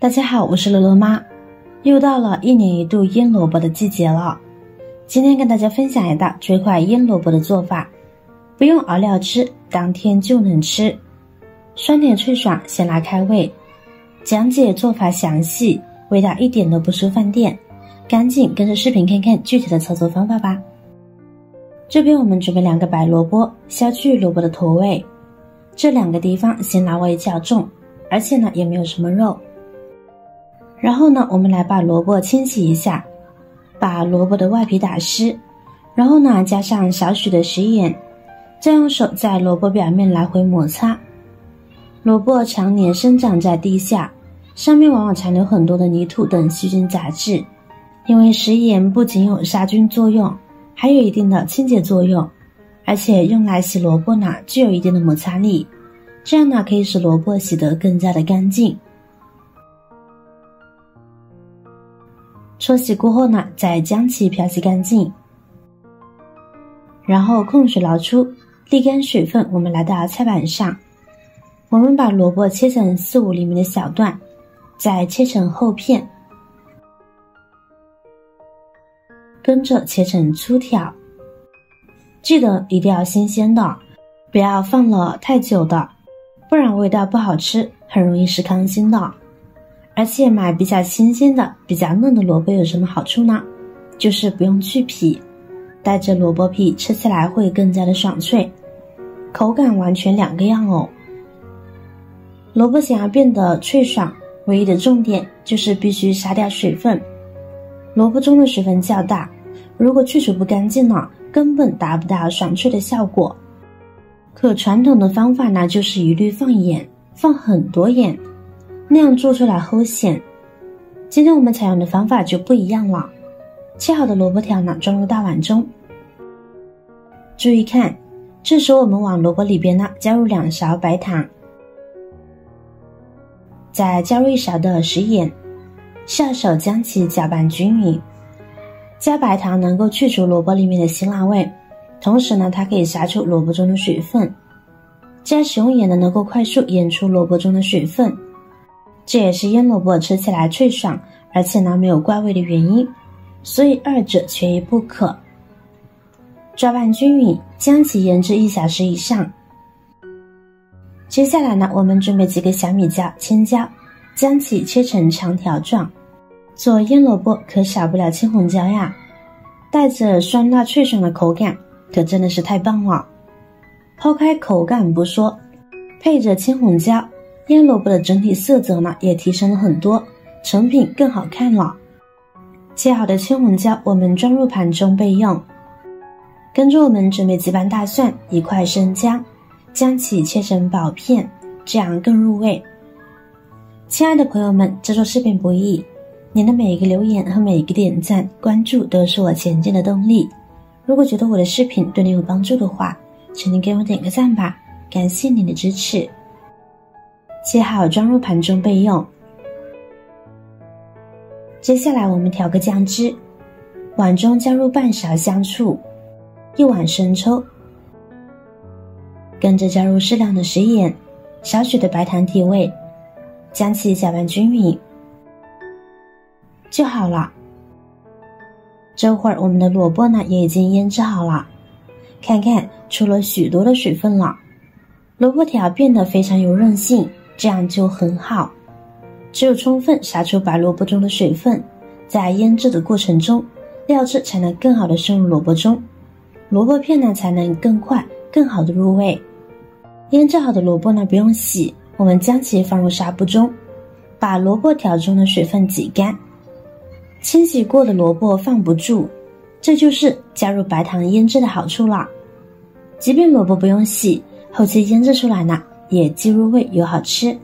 大家好，我是乐乐妈。又到了1年1度腌萝卜的季节了。今天跟大家分享一道最快腌萝卜的做法，不用熬料吃，当天就能吃，酸甜脆爽，鲜辣开胃。讲解做法详细，味道一点都不输饭店。赶紧跟着视频看看具体的操作方法吧。这边我们准备2个白萝卜，削去萝卜的头尾，这2个地方辛辣味较重，而且呢也没有什么肉。然后呢，我们来把萝卜清洗一下，把萝卜的外皮打湿，然后呢加上少许的食盐，再用手在萝卜表面来回摩擦。萝卜常年生长在地下，上面往往残留很多的泥土等细菌杂质，因为食盐不仅有杀菌作用，还有一定的清洁作用，而且用来洗萝卜呢具有一定的摩擦力，这样呢可以使萝卜洗得更加的干净。搓洗过后呢，再将其漂洗干净，然后控水捞出，沥干水分。我们来到菜板上，我们把萝卜切成4-5厘米的小段，再切成厚片，跟着切成粗条。记得一定要新鲜的，不要放了太久的，不然味道不好吃，很容易是糠心的。而且买比较新鲜的比较嫩的萝卜有什么好处呢？就是不用去皮，带着萝卜皮吃起来会更加的爽脆，口感完全2个样哦。萝卜想要变得脆爽，唯一的重点就是必须杀掉水分。萝卜中的水分较大，如果去除不干净呢，根本达不到爽脆的效果。可传统的方法呢，就是一律放盐，放很多盐，那样做出来齁咸。今天我们采用的方法就不一样了。切好的萝卜条呢，装入大碗中。注意看，这时候我们往萝卜里边呢加入2勺白糖，再加入1勺的食盐，下手将其搅拌均匀。加白糖能够去除萝卜里面的辛辣味，同时呢它可以杀出萝卜中的水分。加食用盐呢能够快速腌出萝卜中的水分，这也是腌萝卜吃起来脆爽，而且呢没有怪味的原因，所以2者缺一不可。搅拌均匀，将其腌制1小时以上。接下来呢，我们准备几个小米椒、青椒，将其切成长条状。做腌萝卜可少不了青红椒呀，带着酸辣脆爽的口感，可真的是太棒了。抛开口感不说，配着青红椒，腌萝卜的整体色泽呢也提升了很多，成品更好看了。切好的青红椒我们装入盘中备用。跟着我们准备几瓣大蒜，1块生姜，将其切成薄片，这样更入味。亲爱的朋友们，制作视频不易，您的每一个留言和每一个点赞关注都是我前进的动力。如果觉得我的视频对您有帮助的话，请您给我点个赞吧，感谢您的支持。切好装入盘中备用。接下来我们调个酱汁，碗中加入半勺香醋，1碗生抽，跟着加入适量的食盐，少许的白糖提味，将其搅拌均匀就好了。这会儿我们的萝卜呢也已经腌制好了，看看出了许多的水分了，萝卜条变得非常有韧性，这样就很好。只有充分杀出白萝卜中的水分，在腌制的过程中，料汁才能更好的渗入萝卜中，萝卜片呢才能更快更好的入味。腌制好的萝卜呢不用洗，我们将其放入纱布中，把萝卜条中的水分挤干。清洗过的萝卜放不住，这就是加入白糖腌制的好处了。即便萝卜不用洗，后期腌制出来呢也既入味又好吃。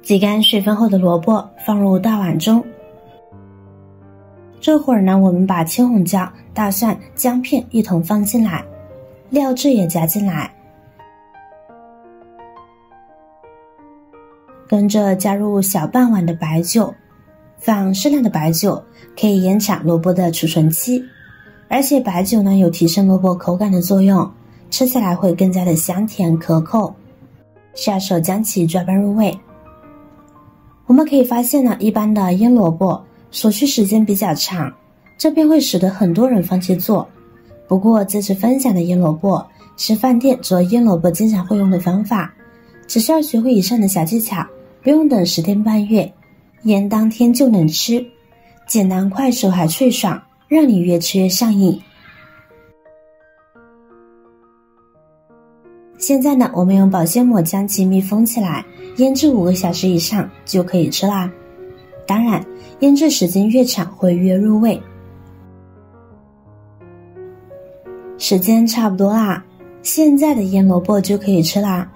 挤干水分后的萝卜放入大碗中。这会儿呢，我们把青红椒、大蒜、姜片一同放进来，料汁也加进来，跟着加入小半碗的白酒，放适量的白酒，可以延长萝卜的储存期，而且白酒呢有提升萝卜口感的作用，吃起来会更加的香甜可口。下手将其抓拌入味。我们可以发现呢，一般的腌萝卜所需时间比较长，这便会使得很多人放弃做。不过这次分享的腌萝卜是饭店做腌萝卜经常会用的方法，只需要学会以上的小技巧，不用等10天半月，腌当天就能吃，简单快手还脆爽，让你越吃越上瘾。现在呢，我们用保鲜膜将其密封起来，腌制5个小时以上就可以吃啦。当然，腌制时间越长会越入味。时间差不多啦，现在的腌萝卜就可以吃啦。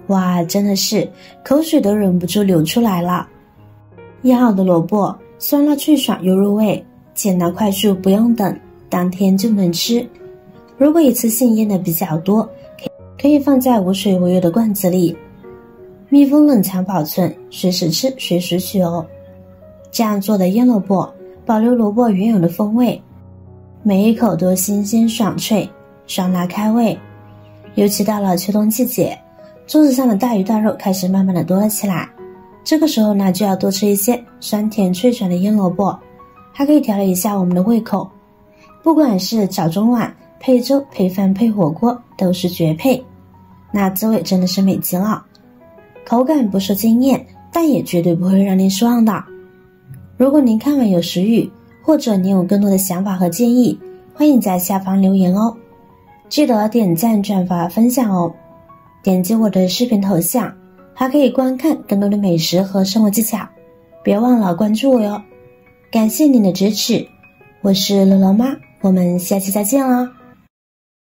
哇，真的是口水都忍不住流出来了。腌好的萝卜酸辣脆爽又入味，简单快速，不用等，当天就能吃。如果一次性腌的比较多，可以放在无水无油的罐子里，密封冷藏保存，随时吃随时取哦。这样做的腌萝卜保留萝卜原有的风味，每一口都新鲜爽脆，酸辣开胃。尤其到了秋冬季节，桌子上的大鱼大肉开始慢慢的多了起来，这个时候呢，就要多吃一些酸甜脆爽的腌萝卜，还可以调理一下我们的胃口。不管是早中晚配粥配饭配火锅都是绝配，那滋味真的是美极了。口感不说惊艳，但也绝对不会让您失望的。如果您看完有食欲，或者您有更多的想法和建议，欢迎在下方留言哦。记得点赞转发分享哦。点击我的视频头像，还可以观看更多的美食和生活技巧，别忘了关注我哟。感谢您的支持，我是乐乐妈，我们下期再见啦。